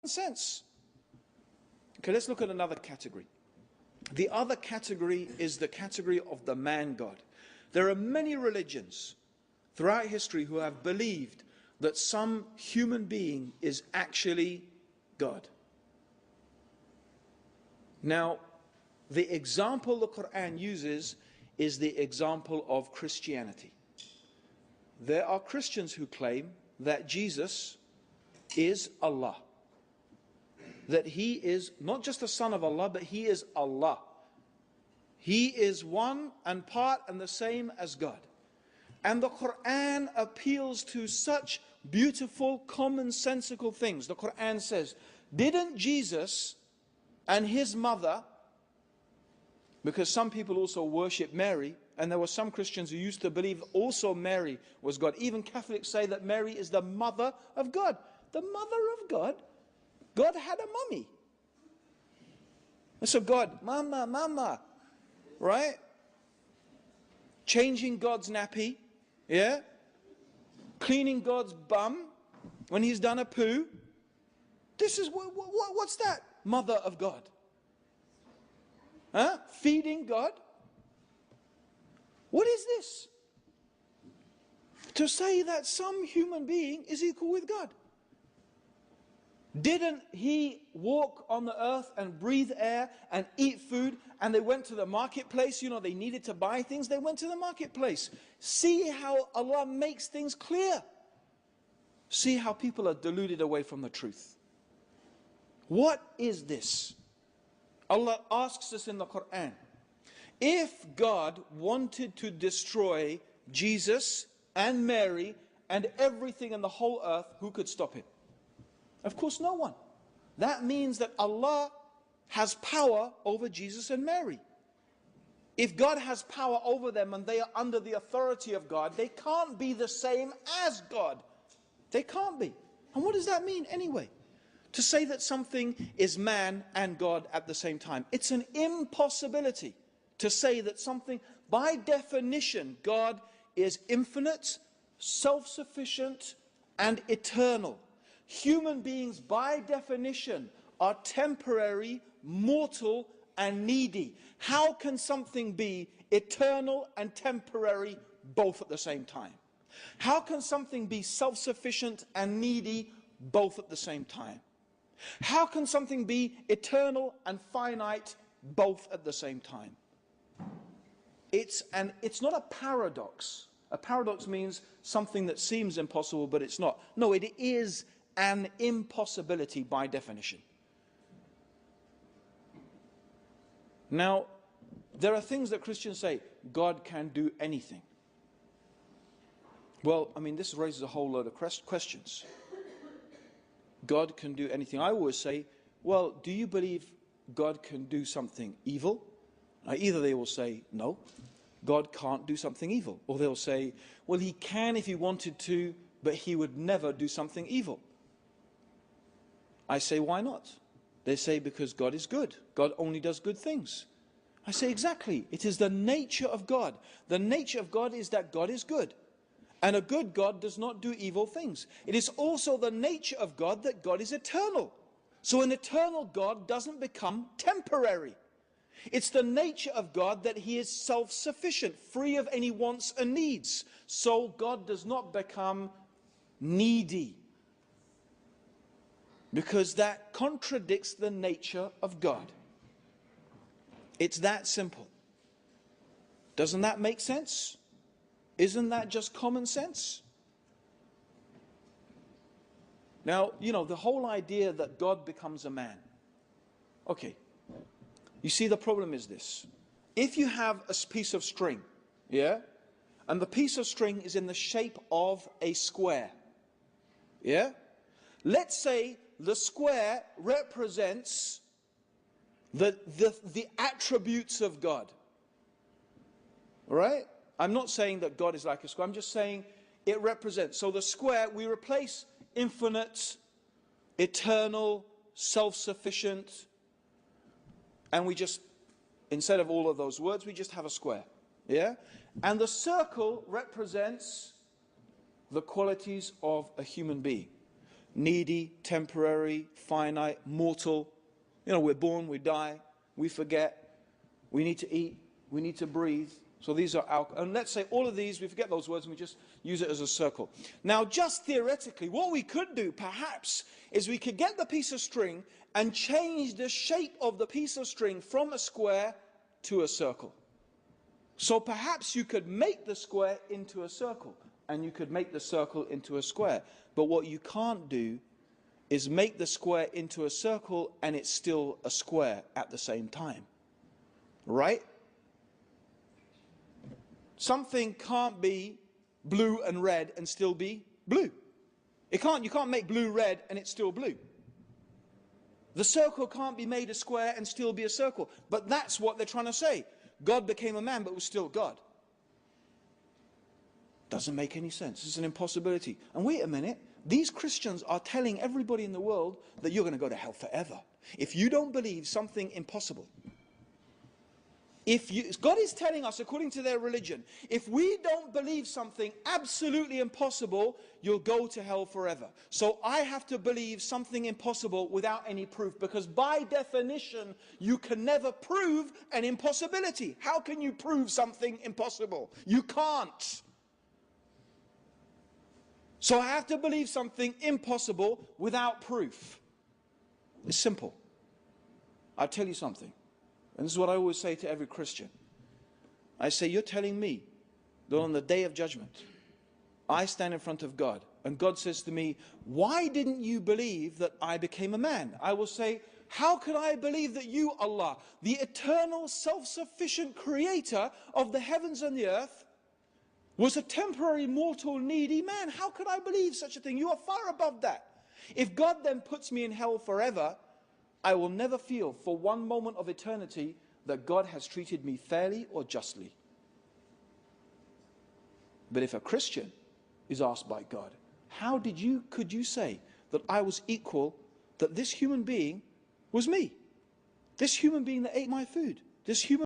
sense. Okay, let's look at another category. The other category is the category of the man God. There are many religions throughout history who have believed that some human being is actually God. Now, the example the Quran uses is the example of Christianity. There are Christians who claim that Jesus is Allah. That he is not just the son of Allah, but he is Allah. He is one and part and the same as God. And the Quran appeals to such beautiful, commonsensical things. The Quran says, didn't Jesus and his mother, because some people also worship Mary, and there were some Christians who used to believe also Mary was God. Even Catholics say that Mary is the mother of God. The mother of God? God had a mummy. And so God, mama, mama, right? Changing God's nappy, yeah? Cleaning God's bum when he's done a poo. This is, what's that? Mother of God. Huh? Feeding God. What is this? To say that some human being is equal with God. Didn't he walk on the earth and breathe air and eat food? And they went to the marketplace. You know, they needed to buy things. They went to the marketplace. See how Allah makes things clear. See how people are deluded away from the truth. What is this? Allah asks us in the Quran, if God wanted to destroy Jesus and Mary and everything in the whole earth, who could stop him? Of course, no one. That means that Allah has power over Jesus and Mary. If God has power over them and they are under the authority of God, they can't be the same as God. They can't be. And what does that mean anyway? To say that something is man and God at the same time. It's an impossibility to say that something, by definition, God is infinite, self-sufficient, and eternal. Human beings, by definition, are temporary, mortal, and needy. How can something be eternal and temporary both at the same time? How can something be self-sufficient and needy both at the same time? How can something be eternal and finite both at the same time? It's not a paradox. A paradox means something that seems impossible, but it's not. No, it is an impossibility by definition. Now, there are things that Christians say, God can do anything. Well, I mean, this raises a whole load of questions. God can do anything. I always say, well, do you believe God can do something evil? Either they will say, no, God can't do something evil. Or they'll say, well, he can if he wanted to, but he would never do something evil. I say, why not? They say, because God is good. God only does good things. I say, exactly. It is the nature of God. The nature of God is that God is good. And a good God does not do evil things. It is also the nature of God that God is eternal. So an eternal God doesn't become temporary. It's the nature of God that he is self-sufficient, free of any wants and needs. So God does not become needy. Because that contradicts the nature of God. It's that simple. Doesn't that make sense? Isn't that just common sense? Now, you know, the whole idea that God becomes a man. Okay. You see, the problem is this. If you have a piece of string, yeah, and the piece of string is in the shape of a square, yeah, let's say the square represents the attributes of God. All right? I'm not saying that God is like a square. I'm just saying it represents. So the square, we replace infinite, eternal, self-sufficient, and we just, instead of all of those words, we just have a square. Yeah? And the circle represents the qualities of a human being. needy, temporary, finite, mortal. You know, we're born, we die, we forget, we need to eat, we need to breathe. So these are and let's say all of these, we forget those words and we just use it as a circle. Now, just theoretically, what we could do, perhaps, is we could get the piece of string and change the shape of the piece of string from a square to a circle. So perhaps you could make the square into a circle, and you could make the circle into a square. But what you can't do is make the square into a circle and it's still a square at the same time. Right? Something can't be blue and red and still be blue. You can't make blue red and it's still blue. The circle can't be made a square and still be a circle. But that's what they're trying to say. God became a man but was still God. Doesn't make any sense. It's an impossibility. And wait a minute. These Christians are telling everybody in the world that you're going to go to hell forever if you don't believe something impossible. God is telling us, according to their religion, if we don't believe something absolutely impossible, you'll go to hell forever. So I have to believe something impossible without any proof, because by definition, you can never prove an impossibility. How can you prove something impossible? You can't. So I have to believe something impossible without proof. It's simple. I'll tell you something. And this is what I always say to every Christian. I say, you're telling me that on the day of judgment, I stand in front of God, and God says to me, why didn't you believe that I became a man? I will say, how could I believe that you, Allah, the eternal, self-sufficient creator of the heavens and the earth, was a temporary, mortal, needy man? How could I believe such a thing? You are far above that. If God then puts me in hell forever, I will never feel for one moment of eternity that God has treated me fairly or justly. But if a Christian is asked by God, how could you say that I was equal, that this human being was me? This human being that ate my food, this human